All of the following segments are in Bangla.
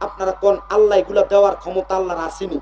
আপনারা কোন আল্লাহ এগুলা দেওয়ার ক্ষমতা আল্লাহর আসেনি?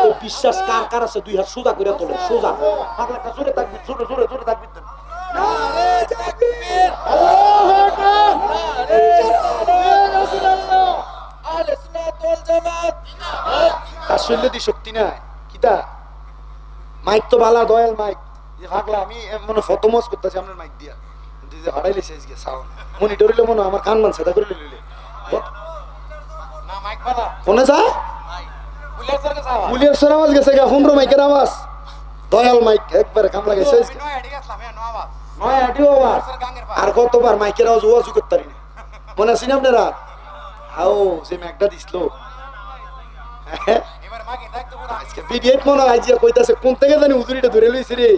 তো বিশ্বাস কার কার আছে? দুই হাত সোজা করে তোলেন, সোজা। পাগলাটা জোরে থাকবি, জোরে জোরে জোরে থাকবি। তার শরীরে দি শক্তি নাই কিতা? মাইক তো ভালো দয়াল মাইক যে পাগলা, আমি মনে ফটোমস করতেছি আপনার মাইক দিয়া, কিন্তু যে হারাইলে শেষ গে সাউন্ড মনিটর হইলে মনে আমার কান মান সেটা করে লইলে না মাইক ভালো কোনে যায় বুলিয়ার আওয়াজ গেছে গা 15 মাইকের আওয়াজ দয়াল মাইক একবারে কাম লাগে শেষ নয় আডিও আওয়াজ আর কতবার মাইকের আওয়াজ ওয়াজ করতে পারি না মনে আছেন আপনারা? হাও যে ম্যাকডা দিছিল এবার মাইকে দেখতে পুরো আজকে ভিডিওত মনে আইজিয়া কইতাছে কোন থেকে জানি হুজুরিটা ধরে লইছে রে,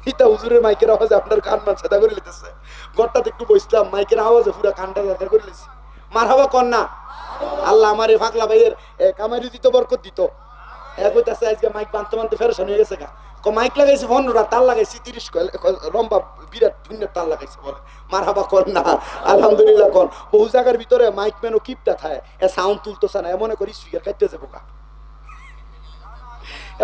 ইতা হুজুরের মাইকের আওয়াজ আপনার কান মান সাদা করে লইতেছে। গড়টাতে একটু বসলাম, মাইকের আওয়াজে পুরো কানটা সাদা করে লইছে। মারহাবা কোন না? আল্লাহ আমারে পাগলা ভাইয়ের কামাই রুজি তো বরকত দিত। এক কইতাছে আজকে মাইক বানতে বানতে ফেরেশান হয়ে গেছে গা। মাইক লাগাইছে 15টা, তার লাগাইছে 30 লম্বা বিরাট ধুনের তার লাগাইছে। বলে মারহাবা কোন না? আলহামদুলিল্লাহ কোন। বহু জায়গার ভিতরে মাইক মেনো কিপটা থাকে, এ সাউন্ড তুলতেছে না, এমন করে স্পিকার কাটতেছে বোকা,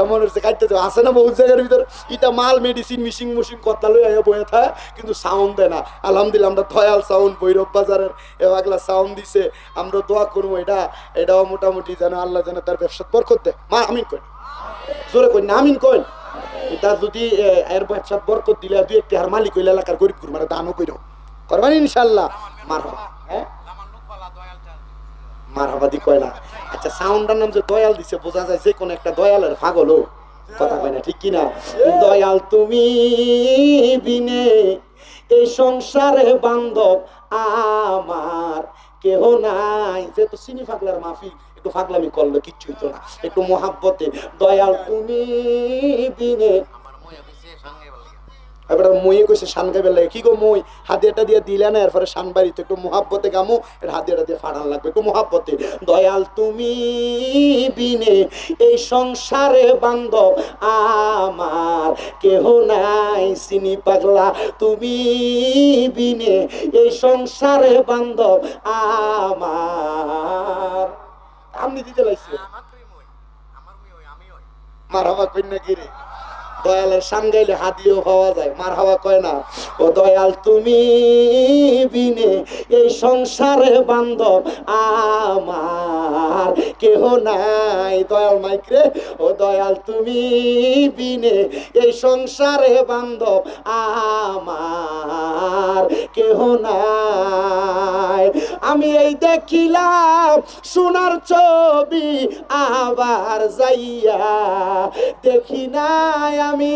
এমন হচ্ছে কাটতে আসে না বহু জায়গার ভিতরে। এটা মাল মেডিসিন মিশিং মুশিং কথা লই আয়া বয়ে থাকে, কিন্তু সাউন্ড দেয় না। আলহামদুলিল্লাহ আমরা দয়াল সাউন্ড ভৈরব বাজারের এগুলা সাউন্ড দিছে, আমরা দোয়া করবো এটাও মোটামুটি যেন আল্লাহ যেন তার ব্যবসা বরকত দেয়। মা আমিন কই, জোরে কই না আমিন কই। এটা যদি এর ব্যবসা বরকত দিলে দুই একটি আর মালিক হইলে এলাকার গরিব গুরু মানে দানও কইরো করবেন ইনশাল্লাহ। মারহাবা, হ্যাঁ মারহাবা দি কয় না। আচ্ছা সাউন্ডটার নাম যে দয়াল দিছে, বোঝা যায় যে কোন একটা দয়ালের পাগল কথা কয় না, ঠিক কিনা? দয়াল তুমি বিনে এই সংসারে বান্ধব আমার কেহ নাই। যেহেতু চিনি পাগলার মাহফিল, একটু পাগলামি করলে কিচ্ছু হইতো না, একটু মহাব্বতে দয়াল তুমি বিনে। এবার মই কইছে শান গাইবে লাগে, কি গো মই হাতিয়াটা দিয়ে দিলে না, এরপরে শান বাড়িতে একটু মহাব্বতে গামো, এর হাতিয়াটা দিয়ে ফাড়ান লাগবে একটু মহাব্বতে। দয়াল তুমি বিনে এই সংসারে বান্ধব আমার কেহ নাই। চিনি পাগলা তুমি বিনে এই সংসারে বান্ধব আমার। আপনি দিতে লাগছে মারহাবা কই না কি রে? দয়ালের শান গাইলে হাদিও পাওয়া যায়, মারহাবা কয় না? ও দয়াল তুমি বিনে এই সংসারে বান্ধব আমার কেহ নাই। দয়াল মাইক রে, ও দয়াল তুমি বিনে এই সংসারে বান্ধব আমার কেহ নাই। আমি এই দেখিলাম সোনার ছবি আবার যাইয়া দেখি নাই, আমি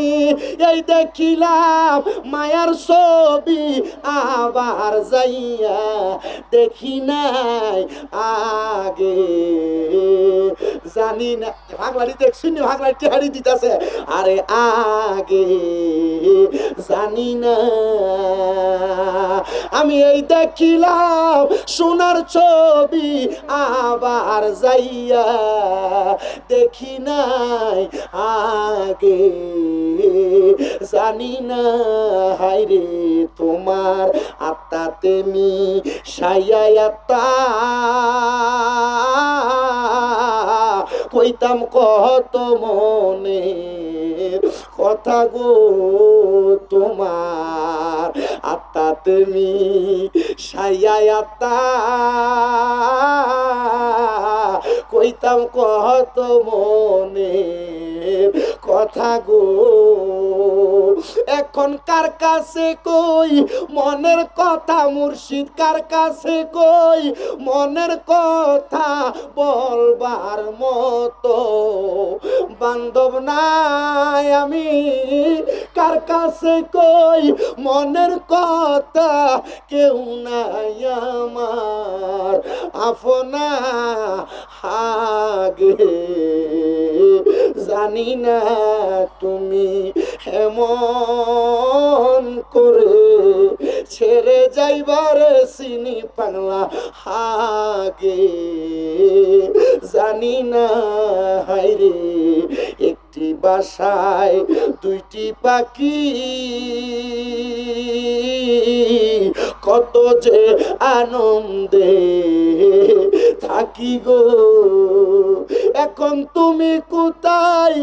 এই দেখিলাম মায়ার ছবি আবার যাইয়া দেখি নাই আগে। জানি না ভাগলাটি দেখছেন, ভাগলাটি হাড়ি দিতেছে, আরে আগে জানি না। আমি এই দেখিলাম সোনার ছবি আবার যাইয়া দেখি নাই আগে জানি না। হায়রে তোমার আত্মাতে মি সাইয়াতা কইতাম কত মনে কথা গো, তোমার আত্মা তুমি সাইয়াতা কইতাম কত মনে কথা গো। এখন কার কাছে কই মনের কথা, মুর্শিদ কার কাছে কই মনের কথা, বলবার মতো বান্ধব নাই। আমি কার কাছে কই মনের কথা, কেউ নাই আমার আপনা আগে। জানি না তুমি এমন করে ছেড়ে যাইবার চিনি পাগলা আগে। জানি না হায়রে একটি বাসায় দুইটি পাখি কত যে আনন্দে থাকি গো। এখন তুমি কোথায়,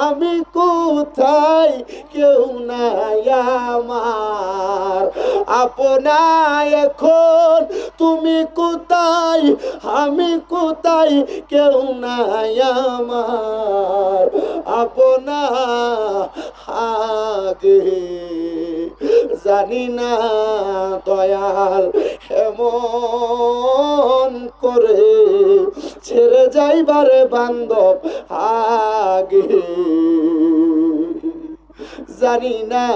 আমি কোথায়, কেউ নাই আমার আপনায়। এখন তুমি কোথায়, আমি কোথায়, কেউ নাই আমার আপনা আগে। জানি না দয়াল এমন করে ছেড়ে যাইবারে বান্ধব আগে। জানি না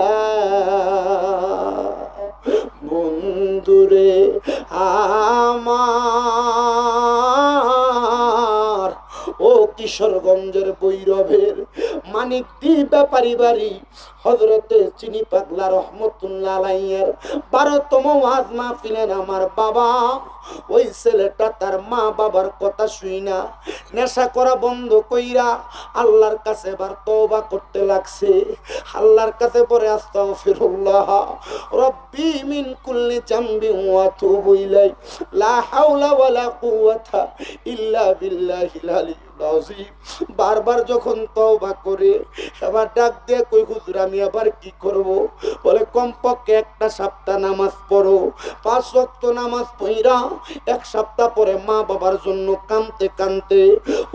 বন্ধুরে আমার, ও কিশোরগঞ্জের বৈরবের মানিকদি ব্যাপারী বাড়ি হযরতে চিনি পাগলা রহমতুল্লাহ আলাইহির 12তম ওয়াজ মাহফিলের আমার বাবা, ওই ছেলেটা তার মা বাবার কথা শুই না নেশা করা বন্ধ কইরা আল্লাহর কাছে এবার তওবা করতে লাগছে। আল্লাহর কাছে পরে আস্তাগফিরুল্লাহ রব্বি মিন কুল্লি জামবি ওয়া তুবু ইলাই লা হাওলা ওয়ালা কুওয়াতা ইল্লা বিল্লাহিল আলিয়্যিল আযীম। বারবার যখন তওবা করে এবার ডাক দিয়ে কই হুজুর আমি আবার কি করব? বলে কমপক্ষে একটা সপ্তাহ নামাজ পড়ো, 5 ওয়াক্ত নামাজ পড়া এক সপ্তাহ পরে মা বাবার জন্য কাঁদতে কাঁদতে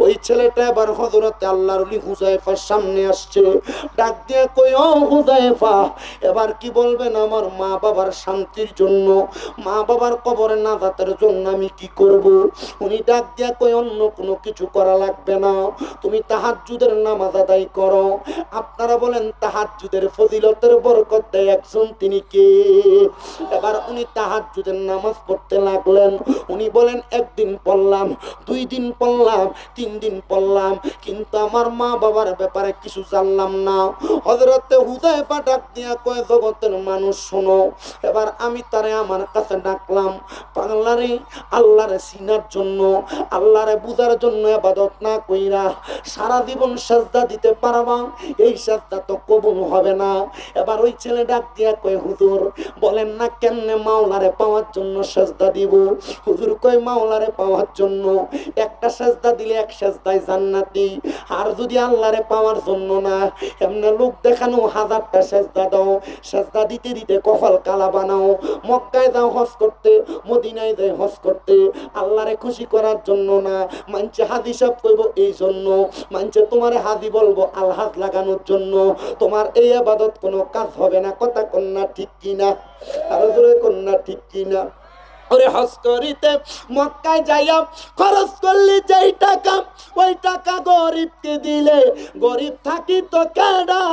ওই ছেলেটা এবার হযরতে আল্লাহর ওলি হুযায়ফার সামনে আসছে। ডাক দিয়ে কই ও হুযায়ফা, এবার কি বলবেন আমার মা বাবার শান্তির জন্য, মা বাবার কবরে নাজাতের জন্য আমি কি করব? উনি ডাক দিয়ে কই অন্য কোনো কিছু করা লাগবে না, তুমি তাহাজ্জুদের নামাজ আদায় করো। আপনারা বলেন তাহাজ্জুদের ফজিলতের বরকত দেয় একজন, তিনি কে? এবার উনি তাহাজ্জুদের নামাজ পড়তে লাগলেন। উনি বলেন একদিন পড়লাম, 2 দিন পড়লাম, 3 দিন পড়লাম, কিন্তু আমার মা বাবার ব্যাপারে কিছু জানলাম না। হযরতে হুযায়ফা ডাক দিয়া কয় জগতের মানুষ শোনো, এবার আমি তারে আমার কাছে ডাকলাম। পাগলারে আল্লাহরে চিনার জন্য, আল্লাহরে বুঝার জন্য ইবাদত না কইরা সারা জীবন সাজদা দিতে পারবা, এই সাজদা তো কবুল হবে না। এবার ওই ছেলে ডাক দিয়া কয় হুজুর বলেন না কেমনে মাওলারে পাওয়ার জন্য সাজদা দিব? হুজুর কয় মাওলারে পাওয়ার জন্য একটা সাজদা দিলে এক সাজদায় জান্নাতি, আর যদি আল্লাহরে পাওয়ার জন্য না এমনি লোক দেখানো 1000টা সাজদা দাও, সাজদা দিতে দিতে কপাল কালা বানাও। মক্কায় যাও হজ করতে, মদিনায় যাই হজ করতে, আল্লাহরে খুশি করার জন্য না, মানছে হাদি সব কইব এই জন্য, মানছে তোমারে হাদি বলবো আলহাজ লাগানোর জন্য, তোমার এই ইবাদত কোনো কাজ হবে না। কথা কন্যা ঠিক কিনা? আরো জোরে কন্যা ঠিক কিনা? ওরে হজ করিতে মক্কায় যাইয়া খরচ করলে যেই টাকা, ওই টাকা গরিবকে দিলে গরিব থাকি তো কেডা?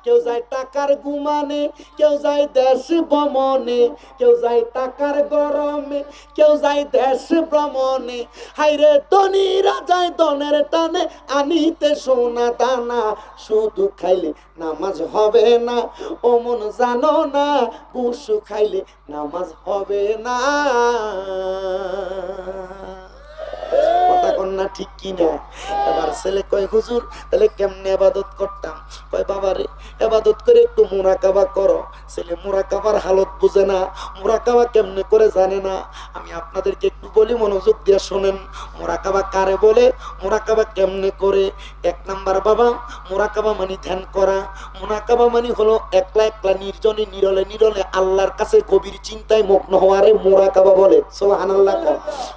কেউ যায় টাকার গুমানে, কেউ যায় দেশ ভ্রমণে, কেউ যায় টাকার গরমে, কেউ যায় দেশ ভ্রমণে। হাইরে ধনীরা যায় ধনের টানে আনিতে সোনা দানা, শুধু খাইলে নামাজ হবে না ও মন জানো না, বুসু খাইলে নামাজ হবে না। কথা কন্যা ঠিক কিনা? এবার ছেলে কয় হুজুর তাহলে কেমনে ইবাদত করতাম? কয় বাবারে ইবাদত করে একটু মুরাকাবা করো। ছেলে মুরাকাবার হালত বুঝে না, মুরাকাবা কেমনে করে জানে না। আমি আপনাদেরকে একটু বলি, মনোযোগ দিয়ে শোনেন। মুরাকাবা কারে বলে, মুরাকাবা কেমনে করে? 1 নাম্বার বাবা, মুরাকাবা মানে ধ্যান করা। মুরাকাবা মানে হলো একলা একলা নির্জনে নিরলে নিরলে আল্লাহর কাছে গভীর চিন্তায় মগ্ন হওয়ারে মুরাকাবা বলে। সুবহানাল্লাহ।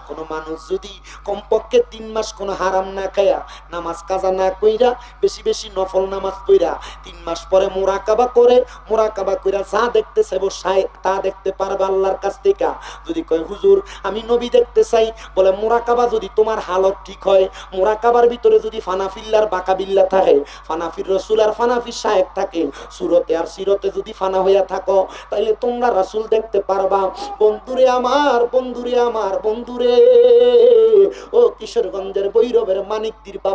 কোন মানুষ যদি কমপক্ষে 3 মাস কোনো হারাম না খায়া, নামাজ কাজা না কইরা, বেশি বেশি নফল নামাজ পড়া 3 মাস পরে মুরাকাবা করে, মুরাকাবা কইরা যা দেখতেছে বসায় তা দেখতে পারবে আল্লাহর কাছ থেকে। যদি কয় হুজুর আমি নবী দেখতে চাই, বলে মুরাকাবা যদি তোমার হালত ঠিক হয়, মুরাকাবার ভিতরে যদি ফানাফিল্লার বাকাবিল্লা থাকে, ফানাফির রাসূল আর ফানাফির শায়েখ থাকে, সুরতে আর সিরতে যদি ফানা হইয়া থাকো, তাইলে তোমরা রাসূল দেখতে পারবা। বন্ধুরে আমার, বন্ধুরে আমার, বন্ধুরে ও কিশোরগঞ্জের বৈরবের মানিকদির বাবা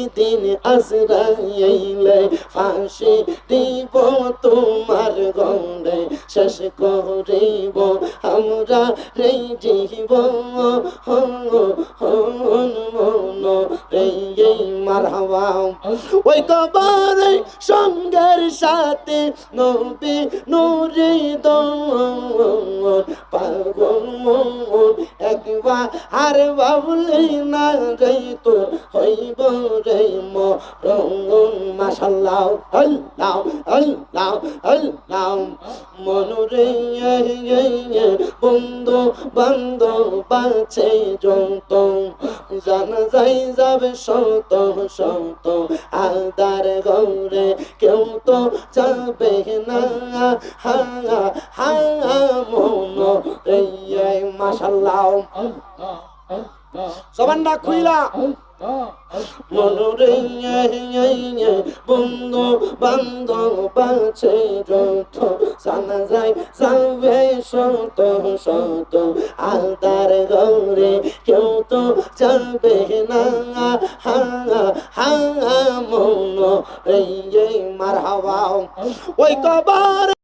একদিন আজরাইলে ফাঁসি দিব তোমার গন্ধে শেষ করিব আমরা রে জীবন মন রে মারহাবা ওই কবরে সঙ্গের সাথে নবী নূরে দৌড় পাগল মন একবার আর বাবুলি না রে তো হইব রে মরণ মাশাআল্লাহ আল্লাহ আল্লাহ আল্লাহ মনুরে বন্ধু বান্ধব বাঁচে যত জানা যাই যাবে শত শত আদার গৌরে কেউ তো যাবে না হা হা মন রে মাশাআল্লাহ জবানটা খুইলা মনুরে বন্ধু বান্ধব বাঁচে যত জানা যায় যাবে শত শত আলদার গৌরে কেউ তো যাবে না হা হা মন রে মারহাবা ওই কবর